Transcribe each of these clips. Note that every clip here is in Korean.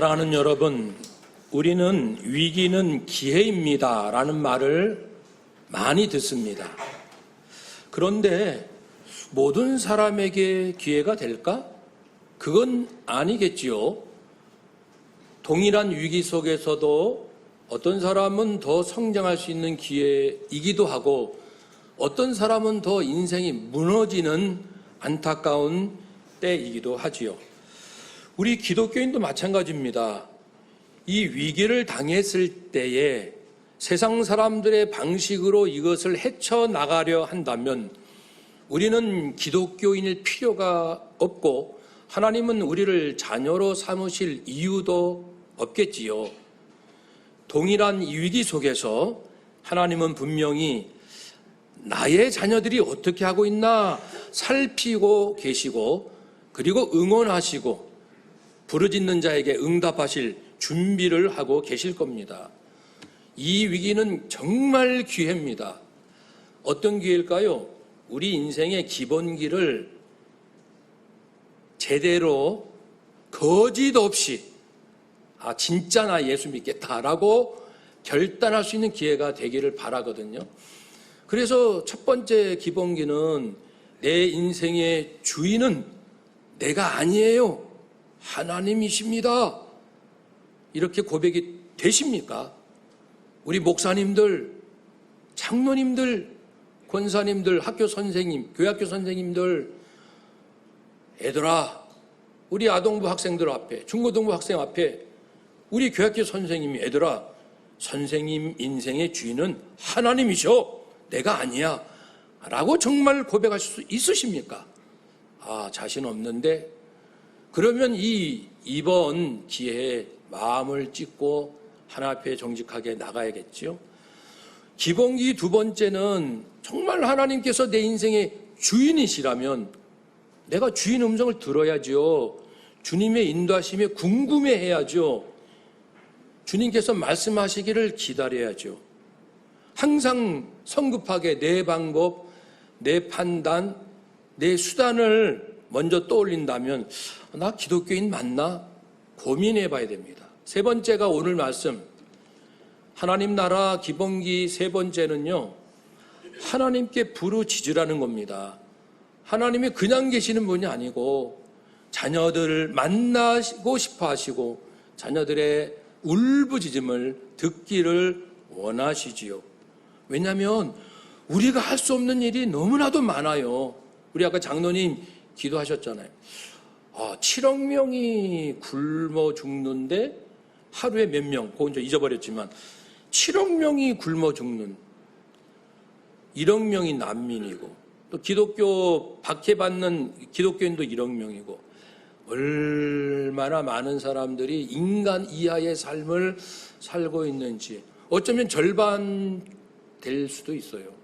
사랑하는 여러분, 우리는 위기는 기회입니다 라는 말을 많이 듣습니다. 그런데 모든 사람에게 기회가 될까? 그건 아니겠지요. 동일한 위기 속에서도 어떤 사람은 더 성장할 수 있는 기회이기도 하고 어떤 사람은 더 인생이 무너지는 안타까운 때이기도 하지요. 우리 기독교인도 마찬가지입니다. 이 위기를 당했을 때에 세상 사람들의 방식으로 이것을 헤쳐나가려 한다면 우리는 기독교인일 필요가 없고 하나님은 우리를 자녀로 삼으실 이유도 없겠지요. 동일한 이 위기 속에서 하나님은 분명히 나의 자녀들이 어떻게 하고 있나 살피고 계시고 그리고 응원하시고 부르짖는 자에게 응답하실 준비를 하고 계실 겁니다. 이 위기는 정말 기회입니다. 어떤 기회일까요? 우리 인생의 기본기를 제대로 거짓 없이 진짜 나 예수 믿겠다라고 결단할 수 있는 기회가 되기를 바라거든요. 그래서 첫 번째 기본기는 내 인생의 주인은 내가 아니에요. 하나님이십니다. 이렇게 고백이 되십니까? 우리 목사님들, 장로님들, 권사님들, 학교 선생님, 교회학교 선생님들, 애들아, 우리 아동부 학생들 앞에, 중고등부 학생 앞에 우리 교회학교 선생님이 애들아, 선생님 인생의 주인은 하나님이셔. 내가 아니야. 라고 정말 고백하실 수 있으십니까? 자신 없는데 그러면 이번 기회에 마음을 찢고 하나 앞에 정직하게 나가야겠죠. 기본기 두 번째는 정말 하나님께서 내 인생의 주인이시라면 내가 주인 음성을 들어야죠. 주님의 인도하심에 궁금해해야죠. 주님께서 말씀하시기를 기다려야죠. 항상 성급하게 내 방법, 내 판단, 내 수단을 먼저 떠올린다면 나 기독교인 맞나? 고민해 봐야 됩니다. 세 번째가 오늘 말씀 하나님 나라 기본기 세 번째는요, 하나님께 부르짖으라는 겁니다. 하나님이 그냥 계시는 분이 아니고 자녀들을 만나고 싶어 하시고 자녀들의 울부짖음을 듣기를 원하시지요. 왜냐하면 우리가 할 수 없는 일이 너무나도 많아요. 우리 아까 장로님 기도하셨잖아요. 7억 명이 굶어 죽는데 하루에 몇 명, 그건 좀 잊어버렸지만 7억 명이 굶어 죽는 1억 명이 난민이고 또 기독교 박해받는 기독교인도 1억 명이고 얼마나 많은 사람들이 인간 이하의 삶을 살고 있는지 어쩌면 절반 될 수도 있어요.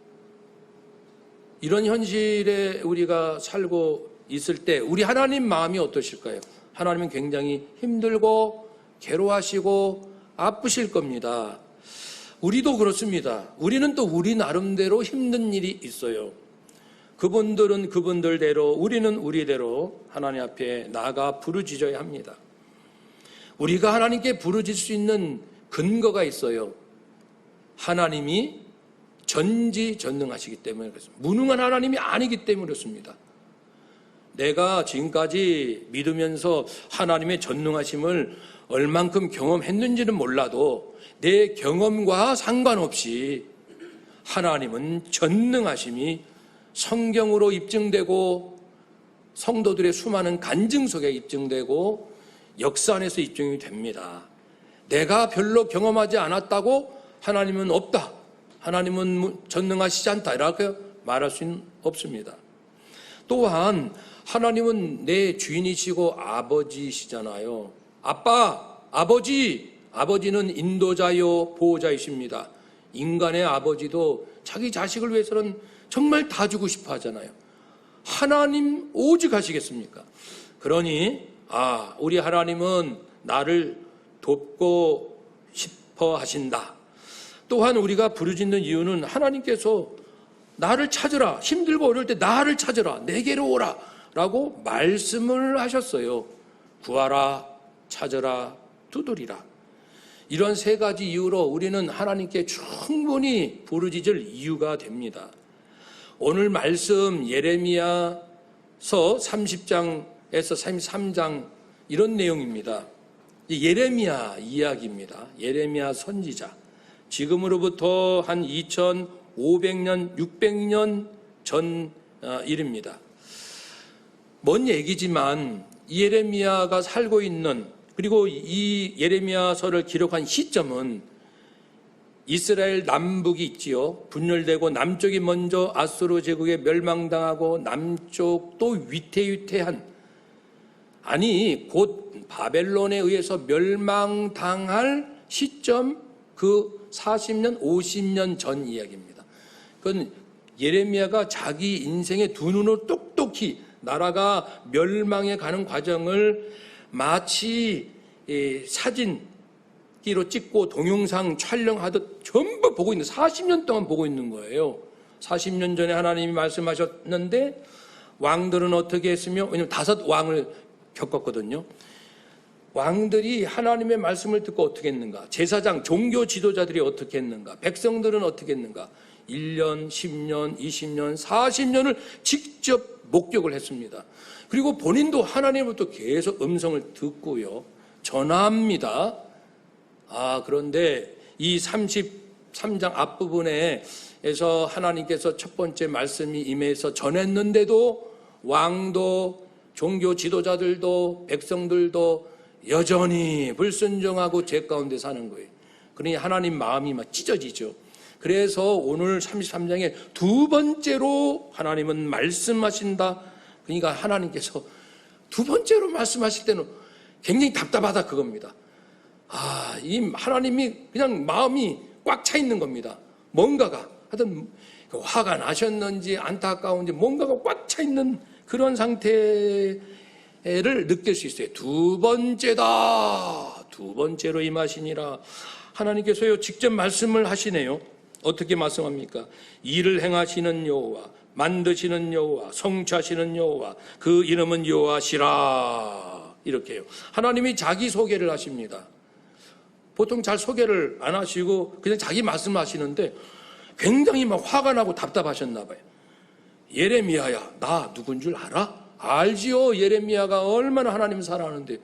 이런 현실에 우리가 살고 있을 때 우리 하나님 마음이 어떠실까요? 하나님은 굉장히 힘들고 괴로워하시고 아프실 겁니다. 우리도 그렇습니다. 우리는 또 우리 나름대로 힘든 일이 있어요. 그분들은 그분들대로 우리는 우리대로 하나님 앞에 나아가 부르짖어야 합니다. 우리가 하나님께 부르짖을 수 있는 근거가 있어요. 하나님이 전지전능하시기 때문에 그렇습니다. 무능한 하나님이 아니기 때문에 그렇습니다. 내가 지금까지 믿으면서 하나님의 전능하심을 얼만큼 경험했는지는 몰라도 내 경험과 상관없이 하나님은 전능하심이 성경으로 입증되고 성도들의 수많은 간증 속에 입증되고 역사 안에서 입증이 됩니다. 내가 별로 경험하지 않았다고 하나님은 없다. 하나님은 전능하시지 않다. 이렇게 말할 수는 없습니다. 또한 하나님은 내 주인이시고 아버지시잖아요. 아빠, 아버지, 아버지는 인도자요 보호자이십니다. 인간의 아버지도 자기 자식을 위해서는 정말 다 주고 싶어 하잖아요. 하나님 오직 하시겠습니까? 그러니 우리 하나님은 나를 돕고 싶어 하신다. 또한 우리가 부르짖는 이유는 하나님께서 나를 찾으라, 힘들고 어려울 때 나를 찾으라, 내게로 오라 라고 말씀을 하셨어요. 구하라, 찾으라, 두드리라. 이런 세 가지 이유로 우리는 하나님께 충분히 부르짖을 이유가 됩니다. 오늘 말씀 예레미야서 30장에서 33장 이런 내용입니다. 예레미야 이야기입니다. 예레미야 선지자. 지금으로부터 한 2500년, 600년 전 일입니다. 먼 얘기지만 예레미야가 살고 있는, 그리고 이 예레미야서를 기록한 시점은 이스라엘 남북이 있지요. 분열되고 남쪽이 먼저 아수르 제국에 멸망당하고 남쪽도 위태위태한, 아니 곧 바벨론에 의해서 멸망당할 시점, 그 40년, 50년 전 이야기입니다. 그건 예레미야가 자기 인생의 두 눈으로 똑똑히 나라가 멸망해 가는 과정을 마치 사진기로 찍고 동영상 촬영하듯 전부 보고 있는, 40년 동안 보고 있는 거예요. 40년 전에 하나님이 말씀하셨는데 왕들은 어떻게 했으며, 왜냐하면 5 왕을 겪었거든요. 왕들이 하나님의 말씀을 듣고 어떻게 했는가, 제사장, 종교 지도자들이 어떻게 했는가, 백성들은 어떻게 했는가, 1년, 10년, 20년, 40년을 직접 목격을 했습니다. 그리고 본인도 하나님으로부터 계속 음성을 듣고요, 전합니다. 그런데 이 33장 앞부분에서 하나님께서 첫 번째 말씀이 임해서 전했는데도 왕도, 종교 지도자들도, 백성들도 여전히 불순종하고 죄 가운데 사는 거예요. 그러니 하나님 마음이 막 찢어지죠. 그래서 오늘 33장에 두 번째로 하나님은 말씀하신다. 그러니까 하나님께서 두 번째로 말씀하실 때는 굉장히 답답하다 그겁니다. 이 하나님이 그냥 마음이 꽉 차 있는 겁니다. 뭔가가 하여튼 화가 나셨는지 안타까운지 뭔가가 꽉 차 있는 그런 상태를 느낄 수 있어요. 두 번째다. 두 번째로 임하시니라. 하나님께서요 직접 말씀을 하시네요. 어떻게 말씀합니까? 일을 행하시는 여호와, 만드시는 여호와, 성취하시는 여호와, 그 이름은 여호와시라. 이렇게요. 하나님이 자기 소개를 하십니다. 보통 잘 소개를 안 하시고 그냥 자기 말씀하시는데 굉장히 막 화가 나고 답답하셨나 봐요. 예레미야야, 나 누군 줄 알아? 알지요. 예레미야가 얼마나 하나님 사랑하는데.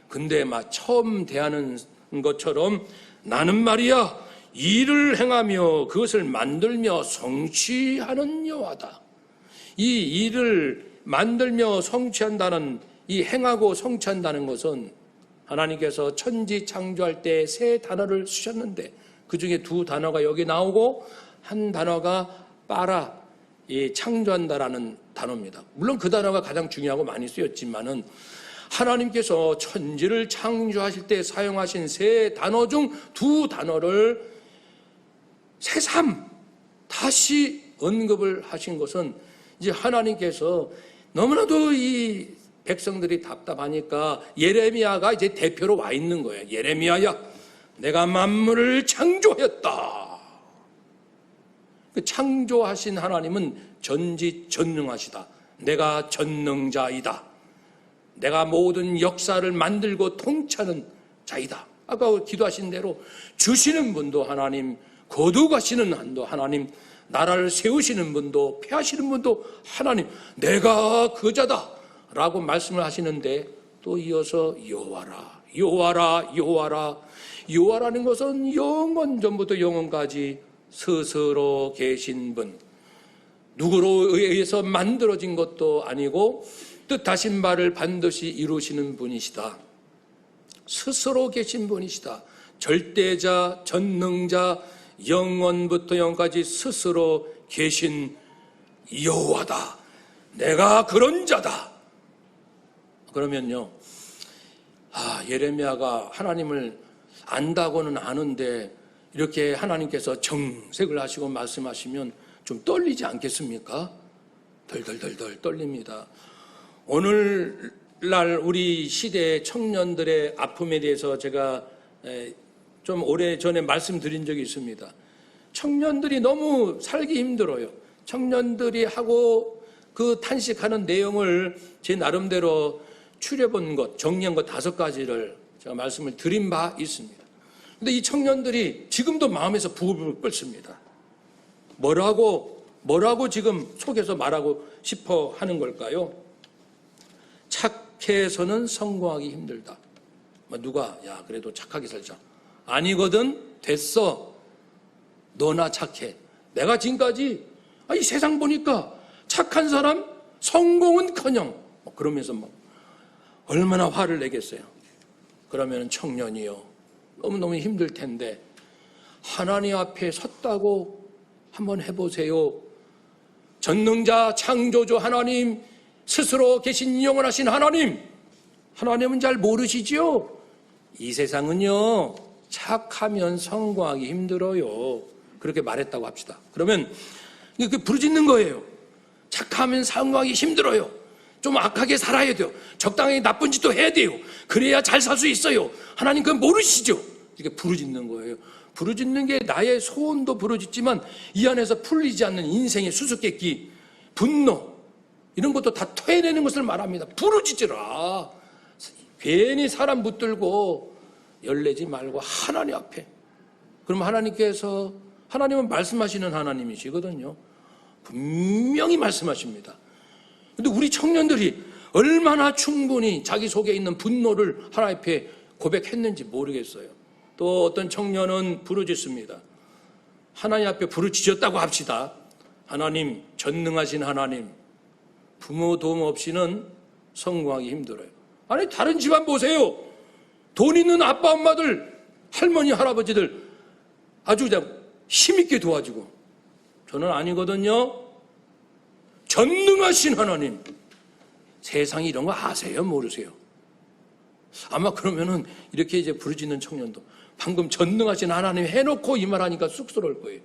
근데 막 처음 대하는 것처럼 나는 말이야 일을 행하며 그것을 만들며 성취하는 여호와다. 이 일을 만들며 성취한다는, 이 행하고 성취한다는 것은 하나님께서 천지 창조할 때 3 단어를 쓰셨는데 그중에 2 단어가 여기 나오고 한 단어가 빠라, 창조한다라는 단어입니다. 물론 그 단어가 가장 중요하고 많이 쓰였지만은 하나님께서 천지를 창조하실 때 사용하신 3 단어 중 2 단어를 새삼 다시 언급을 하신 것은 이제 하나님께서 너무나도 이 백성들이 답답하니까 예레미야가 이제 대표로 와 있는 거예요. 예레미야야, 내가 만물을 창조했다. 그 창조하신 하나님은 전지전능하시다. 내가 전능자이다. 내가 모든 역사를 만들고 통치하는 자이다. 아까 기도하신 대로 주시는 분도 하나님, 거두가시는 한도 하나님, 나라를 세우시는 분도 폐하시는 분도 하나님, 내가 그 자다 라고 말씀을 하시는데 또 이어서 여호와라, 여호와라, 여호와라. 여호와라는 것은 영원 전부터 영원까지 스스로 계신 분, 누구로 의해서 만들어진 것도 아니고 뜻하신 바를 반드시 이루시는 분이시다. 스스로 계신 분이시다. 절대자, 전능자, 영원부터 영원까지 스스로 계신 여호와다. 내가 그런 자다. 그러면요, 예레미야가 하나님을 안다고는 아는데 이렇게 하나님께서 정색을 하시고 말씀하시면 좀 떨리지 않겠습니까? 덜덜덜덜 떨립니다. 오늘날 우리 시대의 청년들의 아픔에 대해서 제가 좀 오래전에 말씀드린 적이 있습니다. 청년들이 너무 살기 힘들어요. 청년들이 하고 그 탄식하는 내용을 제 나름대로 추려본 것, 정리한 것 5가지를 제가 말씀을 드린 바 있습니다. 근데 이 청년들이 지금도 마음에서 부글부글 끓습니다. 뭐라고 지금 속에서 말하고 싶어 하는 걸까요? 착해서는 성공하기 힘들다. 누가 야 그래도 착하게 살자. 아니거든. 됐어. 너나 착해. 내가 지금까지 이 세상 보니까 착한 사람 성공은커녕 그러면서 얼마나 화를 내겠어요. 그러면 청년이요. 너무너무 힘들 텐데 하나님 앞에 섰다고 한번 해보세요. 전능자 창조주 하나님, 스스로 계신 영원하신 하나님은 잘 모르시죠? 이 세상은요 착하면 성공하기 힘들어요. 그렇게 말했다고 합시다. 그러면 그 부르짖는 거예요. 착하면 성공하기 힘들어요. 좀 악하게 살아야 돼요. 적당히 나쁜 짓도 해야 돼요. 그래야 잘 살 수 있어요. 하나님 그건 모르시죠? 이렇게 부르짖는 거예요. 부르짖는 게 나의 소원도 부르짖지만 이 안에서 풀리지 않는 인생의 수수께끼, 분노 이런 것도 다 토해내는 것을 말합니다. 부르짖으라. 괜히 사람 붙들고 열내지 말고 하나님 앞에. 그럼 하나님은 말씀하시는 하나님이시거든요. 분명히 말씀하십니다. 근데 우리 청년들이 얼마나 충분히 자기 속에 있는 분노를 하나님 앞에 고백했는지 모르겠어요. 또 어떤 청년은 부르짖습니다. 하나님 앞에 부르짖었다고 합시다. 하나님, 전능하신 하나님, 부모 도움 없이는 성공하기 힘들어요. 아니 다른 집안 보세요. 돈 있는 아빠 엄마들, 할머니 할아버지들 아주 그냥 힘있게 도와주고 저는 아니거든요. 전능하신 하나님. 세상이 이런 거 아세요? 모르세요? 아마 그러면은 이렇게 이제 부르짖는 청년도 방금 전능하신 하나님 해놓고 이 말하니까 쑥스러울 거예요.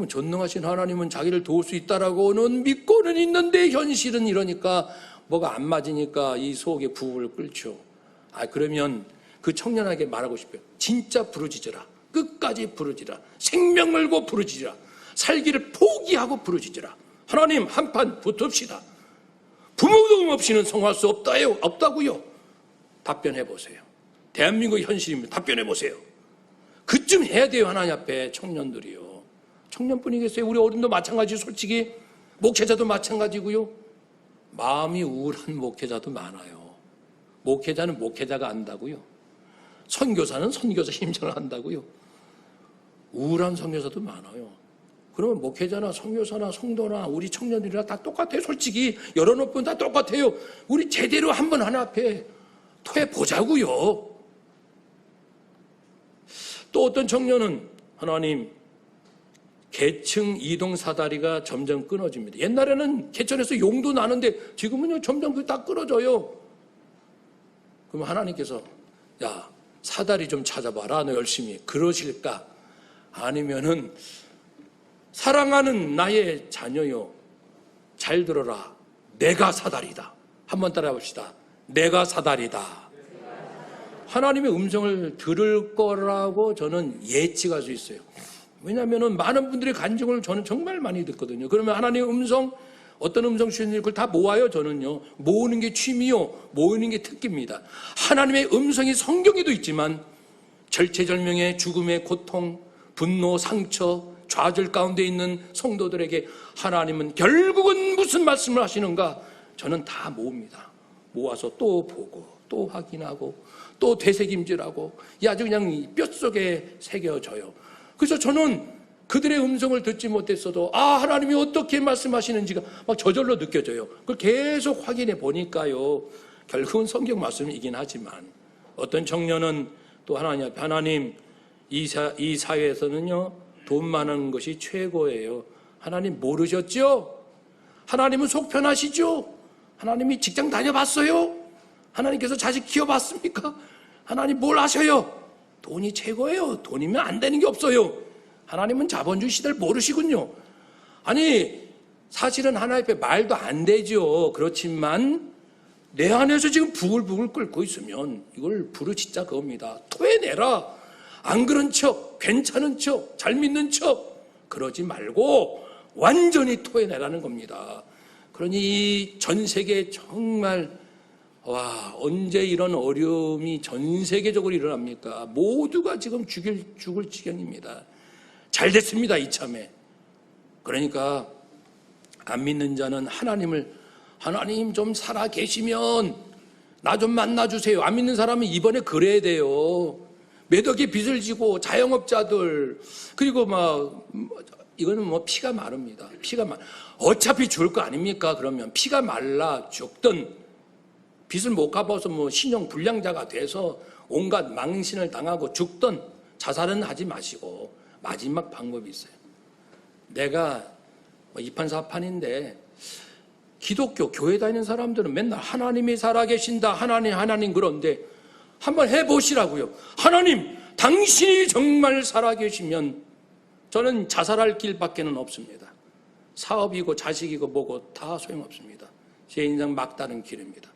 전능하신 하나님은 자기를 도울 수 있다라고는 믿고는 있는데 현실은 이러니까 뭐가 안 맞으니까 이 속에 부부를 끓죠. 그러면 그 청년에게 말하고 싶어요. 진짜 부르짖으라. 끝까지 부르짖으라. 생명 걸고 부르짖으라. 살기를 포기하고 부르짖으라. 하나님 한판 붙읍시다. 부모 도움 없이는 성공할 수 없다고요. 답변해 보세요. 대한민국 현실입니다. 답변해 보세요. 그쯤 해야 돼요. 하나님 앞에 청년들이요. 청년뿐이겠어요. 우리 어른도 마찬가지. 솔직히 목회자도 마찬가지고요. 마음이 우울한 목회자도 많아요. 목회자는 목회자가 안다고요. 선교사는 선교사 힘정을 한다고요. 우울한 선교사도 많아요. 그러면 목회자나 선교사나 성도나 우리 청년들이나 다 똑같아요. 솔직히 열어놓으면 다 똑같아요. 우리 제대로 한번 하나 앞에 토해보자고요. 또 어떤 청년은 하나님 계층 이동 사다리가 점점 끊어집니다. 옛날에는 개천에서 용도 나는데 지금은요 점점 다 끊어져요. 그럼 하나님께서 야 사다리 좀 찾아봐라. 너 열심히. 그러실까? 아니면은 사랑하는 나의 자녀요. 잘 들어라. 내가 사다리다. 한번 따라해 봅시다. 내가 사다리다. 하나님의 음성을 들을 거라고 저는 예측할 수 있어요. 왜냐하면 많은 분들의 간증을 저는 정말 많이 듣거든요. 그러면 하나님의 음성, 어떤 음성 주시는지 그걸 다 모아요. 저는요. 모으는 게 취미요. 모으는 게 특기입니다. 하나님의 음성이 성경에도 있지만 절체절명의 죽음의 고통, 분노, 상처, 좌절 가운데 있는 성도들에게 하나님은 결국은 무슨 말씀을 하시는가 저는 다 모읍니다. 모아서 또 보고 또 확인하고 또 되새김질하고 아주 그냥 뼛속에 새겨져요. 그래서 저는 그들의 음성을 듣지 못했어도 하나님이 어떻게 말씀하시는지가 막 저절로 느껴져요. 그걸 계속 확인해 보니까요. 결국은 성경 말씀이긴 하지만 어떤 청년은 또 하나님 앞에 하나님 이 사회에서는요 돈 많은 것이 최고예요. 하나님 모르셨죠? 하나님은 속 편하시죠? 하나님이 직장 다녀봤어요? 하나님께서 자식 키워봤습니까? 하나님 뭘 하셔요? 돈이 최고예요. 돈이면 안 되는 게 없어요. 하나님은 자본주의 시대를 모르시군요. 아니 사실은 하나님 앞에 말도 안 되죠. 그렇지만 내 안에서 지금 부글부글 끓고 있으면 이걸 부르짖자 그겁니다. 토해내라. 안 그런 척, 괜찮은 척, 잘 믿는 척 그러지 말고 완전히 토해내라는 겁니다. 그러니 전 세계에 정말 와, 언제 이런 어려움이 전 세계적으로 일어납니까? 모두가 지금 죽을 지경입니다. 잘 됐습니다, 이참에. 그러니까 안 믿는 자는 하나님 좀 살아 계시면 나 좀 만나주세요. 안 믿는 사람은 이번에 그래야 돼요. 매덕에 빚을 지고 자영업자들, 그리고 이거는 피가 마릅니다. 어차피 죽을 거 아닙니까? 그러면 피가 말라 죽든, 빚을 못 갚아서 신용 불량자가 돼서 온갖 망신을 당하고 죽든 자살은 하지 마시고 마지막 방법이 있어요. 내가 이판사판인데 기독교 교회 다니는 사람들은 맨날 하나님이 살아계신다, 하나님 그런데 한번 해보시라고요. 하나님, 당신이 정말 살아계시면 저는 자살할 길밖에는 없습니다. 사업이고 자식이고 뭐고 다 소용없습니다. 제 인생 막다른 길입니다.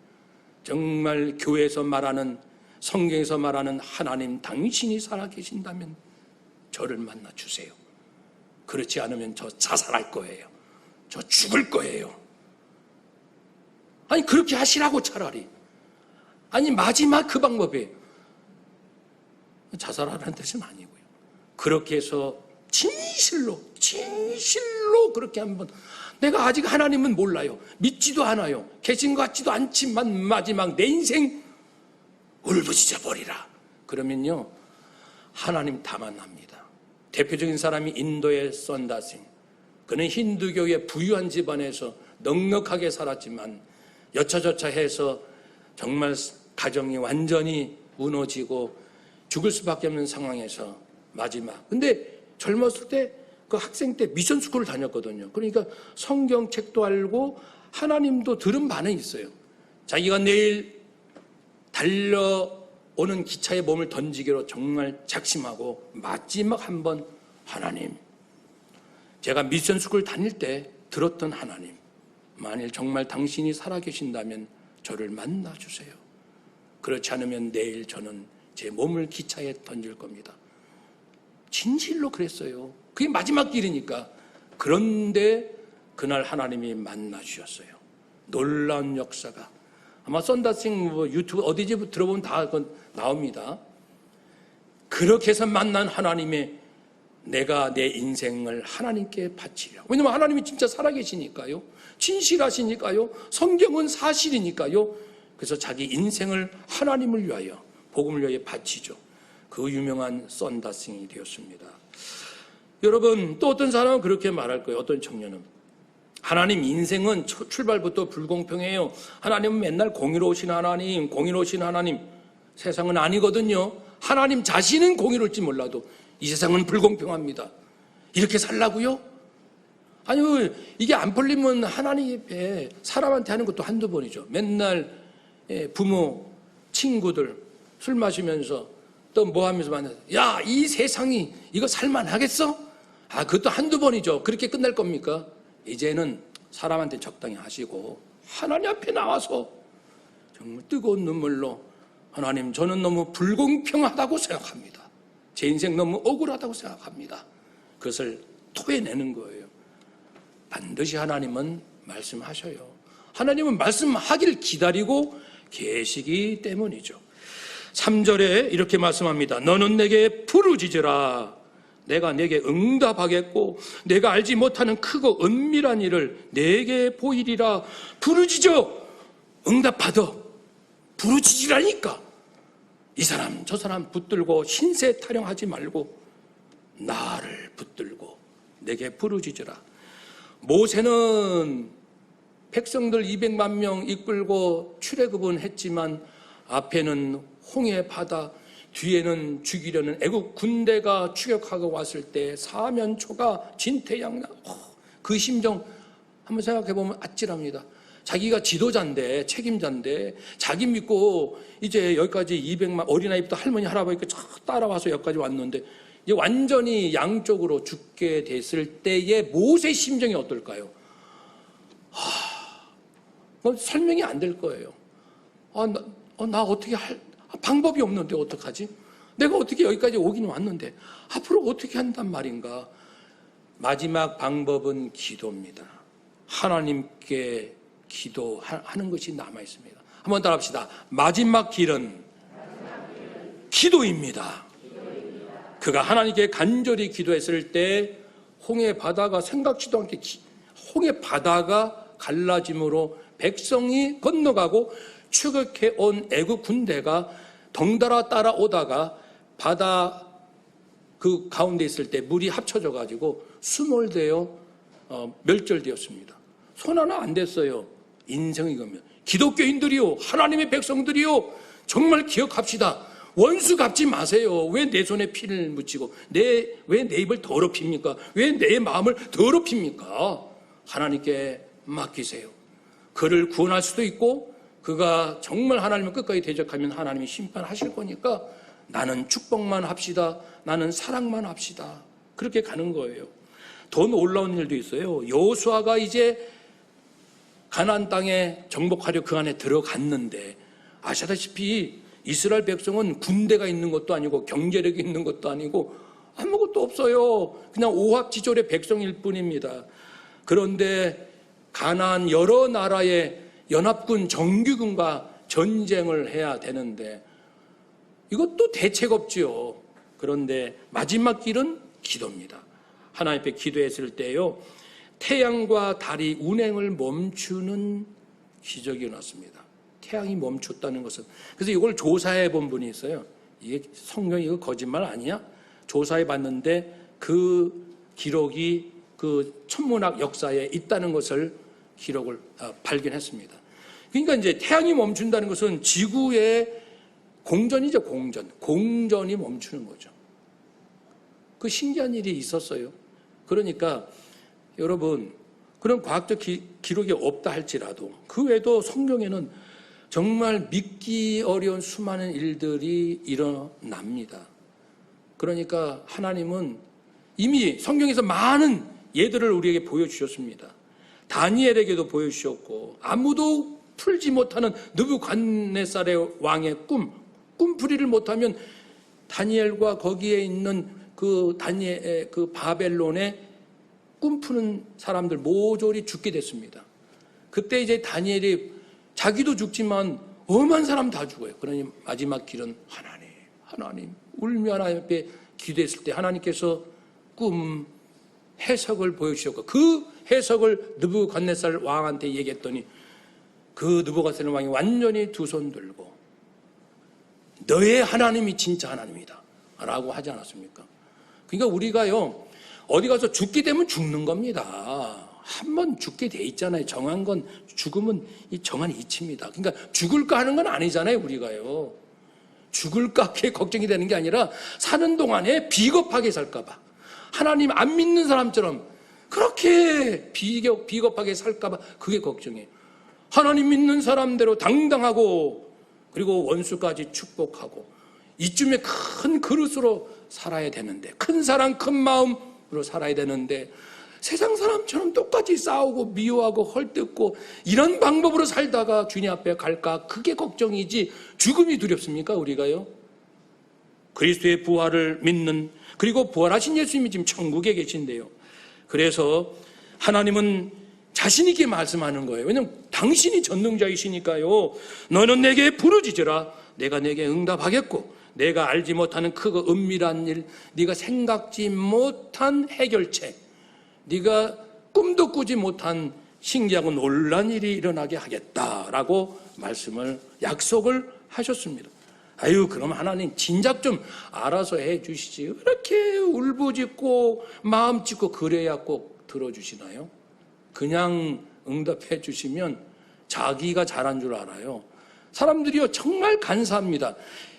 정말 교회에서 말하는, 성경에서 말하는 하나님 당신이 살아계신다면 저를 만나주세요. 그렇지 않으면 저 자살할 거예요. 저 죽을 거예요. 아니 그렇게 하시라고 차라리. 아니 마지막 그 방법이에요. 자살하라는 뜻은 아니고요. 그렇게 해서 진실로 그렇게 한번, 내가 아직 하나님은 몰라요. 믿지도 않아요. 계신 것 같지도 않지만 마지막 내 인생 울부짖어 버리라. 그러면요 하나님 다 만납니다. 대표적인 사람이 인도의 선다싱. 그는 힌두교의 부유한 집안에서 넉넉하게 살았지만 여차저차 해서 정말 가정이 완전히 무너지고 죽을 수밖에 없는 상황에서 마지막. 근데 젊었을 때 그 학생 때 미션 스쿨을 다녔거든요. 그러니까 성경책도 알고 하나님도 들은 바는 있어요. 자기가 내일 달려오는 기차에 몸을 던지기로 정말 작심하고 마지막 한번, 하나님, 제가 미션 스쿨 다닐 때 들었던 하나님, 만일 정말 당신이 살아계신다면 저를 만나주세요. 그렇지 않으면 내일 저는 제 몸을 기차에 던질 겁니다. 진실로 그랬어요. 그게 마지막 길이니까. 그런데 그날 하나님이 만나주셨어요. 놀라운 역사가. 아마 썬다싱 유튜브 어디지 들어보면 다 나옵니다. 그렇게 해서 만난 하나님의, 내가 내 인생을 하나님께 바치려. 왜냐면 하나님이 진짜 살아계시니까요. 진실하시니까요. 성경은 사실이니까요. 그래서 자기 인생을 하나님을 위하여, 복음을 위하여 바치죠. 그 유명한 썬다싱이 되었습니다. 여러분, 또 어떤 사람은 그렇게 말할 거예요. 어떤 청년은, 하나님 인생은 출발부터 불공평해요. 하나님은 맨날 공의로우신 하나님. 세상은 아니거든요. 하나님 자신은 공의로울지 몰라도 이 세상은 불공평합니다. 이렇게 살라고요? 아니, 이게 안 풀리면 하나님 앞에 사람한테 하는 것도 한두 번이죠. 맨날 부모, 친구들 술 마시면서 또 뭐 하면서 만나서, 야, 이 세상이 이거 살만하겠어? 그것도 한두 번이죠. 그렇게 끝날 겁니까? 이제는 사람한테 적당히 하시고 하나님 앞에 나와서 정말 뜨거운 눈물로, 하나님, 저는 너무 불공평하다고 생각합니다. 제 인생 너무 억울하다고 생각합니다. 그것을 토해내는 거예요. 반드시 하나님은 말씀하셔요. 하나님은 말씀하기를 기다리고 계시기 때문이죠. 3절에 이렇게 말씀합니다. 너는 내게 부르짖으라. 내가 내게 응답하겠고 내가 알지 못하는 크고 은밀한 일을 내게 보이리라. 부르짖어. 응답받아. 부르짖으라니까. 이 사람 저 사람 붙들고 신세 타령하지 말고 나를 붙들고 내게 부르짖으라. 모세는 백성들 200만 명 이끌고 출애굽은 했지만 앞에는 홍해 바다, 뒤에는 죽이려는 애국 군대가 추격하고 왔을 때 사면초가 진퇴양난. 그 심정 한번 생각해 보면 아찔합니다. 자기가 지도자인데, 책임자인데, 자기 믿고 이제 여기까지 200만, 어린아이부터 할머니 할아버지까지 따라와서 여기까지 왔는데 이제 완전히 양쪽으로 죽게 됐을 때의 모세의 심정이 어떨까요? 설명이 안 될 거예요. 나 어떻게 방법이 없는데 어떡하지? 내가 어떻게 여기까지 오긴 왔는데 앞으로 어떻게 한단 말인가? 마지막 방법은 기도입니다. 하나님께 기도하는 것이 남아 있습니다. 한번 따라합시다. 마지막 길은 기도입니다. 그가 하나님께 간절히 기도했을 때 홍해 바다가 생각지도 않게 홍해 바다가 갈라짐으로 백성이 건너가고 추격해 온 애국 군대가 덩달아 따라오다가 바다 그 가운데 있을 때 물이 합쳐져 가지고 수몰되어 멸절되었습니다. 손 하나 안 댔어요. 인생이 그러면 기독교인들이요, 하나님의 백성들이요, 정말 기억합시다. 원수 갚지 마세요. 왜 내 손에 피를 묻히고 왜 내 입을 더럽힙니까? 왜 내 마음을 더럽힙니까? 하나님께 맡기세요. 그를 구원할 수도 있고 그가 정말 하나님을 끝까지 대적하면 하나님이 심판하실 거니까 나는 축복만 합시다. 나는 사랑만 합시다. 그렇게 가는 거예요. 더 놀라운 일도 있어요. 여호수아가 이제 가나안 땅에 정복하려 그 안에 들어갔는데 아시다시피 이스라엘 백성은 군대가 있는 것도 아니고 경제력이 있는 것도 아니고 아무것도 없어요. 그냥 오합지졸의 백성일 뿐입니다. 그런데 가나안 여러 나라의 연합군 정규군과 전쟁을 해야 되는데 이것도 대책 없지요. 그런데 마지막 길은 기도입니다. 하나님 앞에 기도했을 때요, 태양과 달이 운행을 멈추는 기적이 일어났습니다. 태양이 멈췄다는 것은, 그래서 이걸 조사해 본 분이 있어요. 이게 성경이 이거 거짓말 아니야? 조사해 봤는데 그 기록이 그 천문학 역사에 있다는 것을 기록을 발견했습니다. 그러니까 이제 태양이 멈춘다는 것은 지구의 공전이죠, 공전이 멈추는 거죠. 그 신기한 일이 있었어요. 그러니까 여러분, 그런 과학적 기록이 없다 할지라도 그 외에도 성경에는 정말 믿기 어려운 수많은 일들이 일어납니다. 그러니까 하나님은 이미 성경에서 많은 예들을 우리에게 보여주셨습니다. 다니엘에게도 보여주셨고 아무도 풀지 못하는 느부갓네살의 왕의 꿈풀이를 못하면 다니엘과 거기에 있는 그 바벨론의 꿈푸는 사람들 모조리 죽게 됐습니다. 그때 이제 다니엘이 자기도 죽지만 엄한 사람 다 죽어요. 그러니 마지막 길은 하나님 울며 하나님 앞에 기도했을 때 하나님께서 꿈 해석을 보여주셨고 그 해석을 느부갓네살 왕한테 얘기했더니 그 느부갓네살 왕이 완전히 두 손 들고 너의 하나님이 진짜 하나님이다 라고 하지 않았습니까? 그러니까 우리가요 어디 가서 죽게 되면 죽는 겁니다. 한번 죽게 돼 있잖아요. 정한 건 죽음은 이 정한 이치입니다. 그러니까 죽을까 하는 건 아니잖아요. 우리가요 죽을까 그게 걱정이 되는 게 아니라 사는 동안에 비겁하게 살까 봐, 하나님 안 믿는 사람처럼 그렇게 비겁하게 살까 봐 그게 걱정이에요. 하나님 믿는 사람대로 당당하고 그리고 원수까지 축복하고 이쯤에 큰 그릇으로 살아야 되는데, 큰 사랑 큰 마음으로 살아야 되는데 세상 사람처럼 똑같이 싸우고 미워하고 헐뜯고 이런 방법으로 살다가 주님 앞에 갈까, 그게 걱정이지 죽음이 두렵습니까 우리가요? 그리스도의 부활을 믿는, 그리고 부활하신 예수님이 지금 천국에 계신데요. 그래서 하나님은 자신 있게 말씀하는 거예요. 왜냐하면 당신이 전능자이시니까요. 너는 내게 부르짖으라 내가 내게 응답하겠고, 내가 알지 못하는 크고 은밀한 일, 네가 생각지 못한 해결책, 네가 꿈도 꾸지 못한 신기하고 놀란 일이 일어나게 하겠다라고 약속을 하셨습니다. 아유, 그럼 하나님 진작 좀 알아서 해 주시지. 이렇게 울부짖고 마음 찢고 그래야 꼭 들어주시나요? 그냥 응답해 주시면 자기가 잘한 줄 알아요. 사람들이요 정말 간사합니다.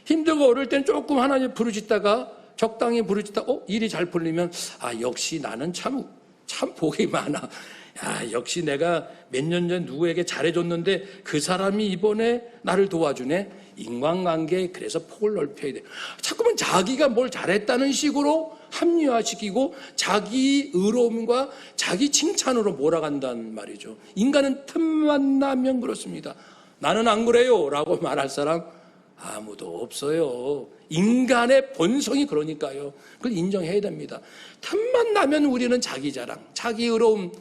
힘들고 어려울 땐 조금 하나님 부르짖다가 적당히 부르짖다 일이 잘 풀리면 역시 나는 참 복이 많아. 역시 내가 몇 년 전 누구에게 잘해줬는데 그 사람이 이번에 나를 도와주네. 인간관계에 그래서 폭을 넓혀야 돼. 자꾸만 자기가 뭘 잘했다는 식으로 합리화시키고 자기 의로움과 자기 칭찬으로 몰아간다는 말이죠. 인간은 틈만 나면 그렇습니다. 나는 안 그래요 라고 말할 사람 아무도 없어요. 인간의 본성이 그러니까요. 그걸 인정해야 됩니다. 틈만 나면 우리는 자기 자랑, 자기 의로움,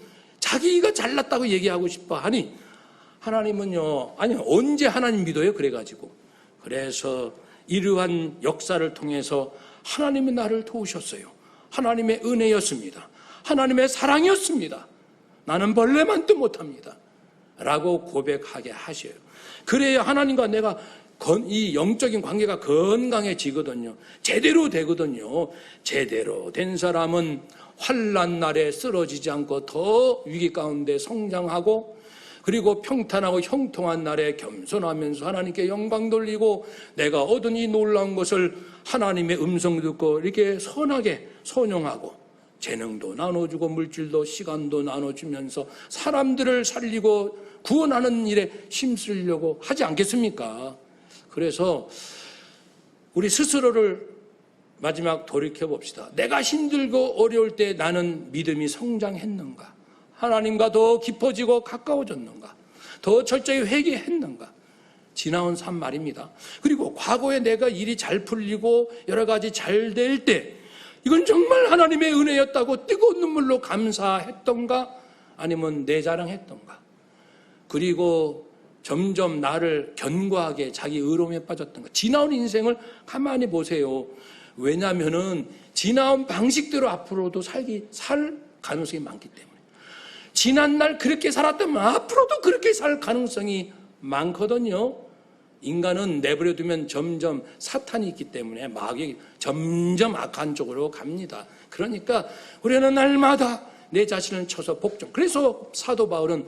자기가 잘났다고 얘기하고 싶어 하니 하나님은요, 아니 언제 하나님 믿어요? 그래서 이러한 역사를 통해서 하나님이 나를 도우셨어요. 하나님의 은혜였습니다. 하나님의 사랑이었습니다. 나는 벌레만도 못합니다. 라고 고백하게 하셔요. 그래야 하나님과 내가 이 영적인 관계가 건강해지거든요. 제대로 되거든요. 제대로 된 사람은 환난 날에 쓰러지지 않고 더 위기 가운데 성장하고, 그리고 평탄하고 형통한 날에 겸손하면서 하나님께 영광 돌리고, 내가 얻은 이 놀라운 것을 하나님의 음성 듣고 이렇게 선하게 선용하고, 재능도 나눠주고 물질도 시간도 나눠주면서 사람들을 살리고 구원하는 일에 힘쓰려고 하지 않겠습니까? 그래서 우리 스스로를 마지막 돌이켜봅시다. 내가 힘들고 어려울 때 나는 믿음이 성장했는가? 하나님과 더 깊어지고 가까워졌는가? 더 철저히 회개했는가? 지나온 삶 말입니다. 그리고 과거에 내가 일이 잘 풀리고 여러 가지 잘 될 때 이건 정말 하나님의 은혜였다고 뜨거운 눈물로 감사했던가? 아니면 내 자랑했던가? 그리고 점점 나를 견고하게 자기 의로움에 빠졌던가? 지나온 인생을 가만히 보세요. 왜냐하면은 지나온 방식대로 앞으로도 살 가능성이 많기 때문에. 지난날 그렇게 살았다면 앞으로도 그렇게 살 가능성이 많거든요. 인간은 내버려두면 점점 사탄이 있기 때문에 마귀 점점 악한 쪽으로 갑니다. 그러니까 우리는 날마다 내 자신을 쳐서 복종. 그래서 사도 바울은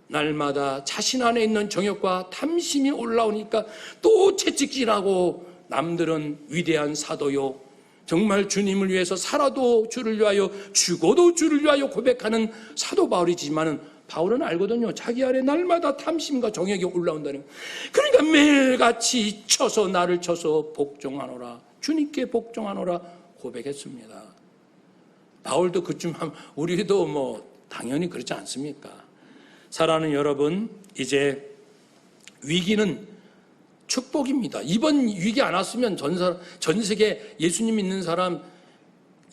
날마다 자신 안에 있는 정욕과 탐심이 올라오니까 또 채찍질하고, 남들은 위대한 사도요, 정말 주님을 위해서 살아도 주를 위하여 죽어도 주를 위하여 고백하는 사도 바울이지만은, 바울은 알거든요. 자기 안에 날마다 탐심과 정욕이 올라온다는 거예요. 그러니까 매일같이 나를 쳐서 복종하노라, 주님께 복종하노라 고백했습니다. 바울도 그쯤 하면 우리도 당연히 그렇지 않습니까? 사랑하는 여러분, 이제 위기는 축복입니다. 이번 위기 안 왔으면 전 세계 예수님 믿는 사람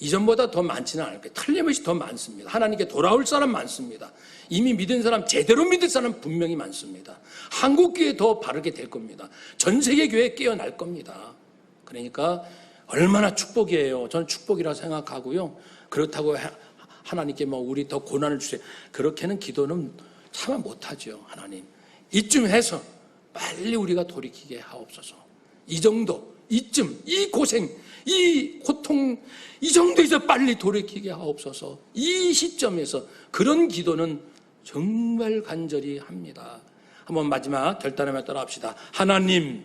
이전보다 더 많지는 않을 거예요. 틀림없이 더 많습니다. 하나님께 돌아올 사람 많습니다. 이미 믿은 사람, 제대로 믿을 사람 분명히 많습니다. 한국교회 더 바르게 될 겁니다. 전 세계 교회 깨어날 겁니다. 그러니까 얼마나 축복이에요. 저는 축복이라 생각하고요. 그렇다고 하나님께 우리 더 고난을 주세요, 그렇게는 기도는 차마 못하죠. 하나님, 이쯤 해서 빨리 우리가 돌이키게 하옵소서. 이 정도, 이쯤, 이 고생, 이 고통, 이 정도에서 빨리 돌이키게 하옵소서. 이 시점에서 그런 기도는 정말 간절히 합니다. 한번 마지막 결단하며 따라합시다. 하나님,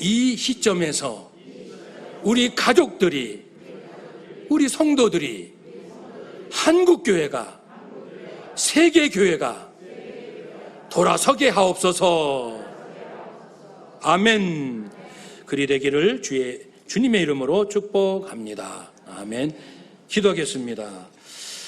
이 시점에서 우리 가족들이, 우리 성도들이, 한국교회가, 세계교회가 돌아서게 하옵소서. 아멘. 그리 되기를 주님의 이름으로 축복합니다. 아멘. 기도하겠습니다.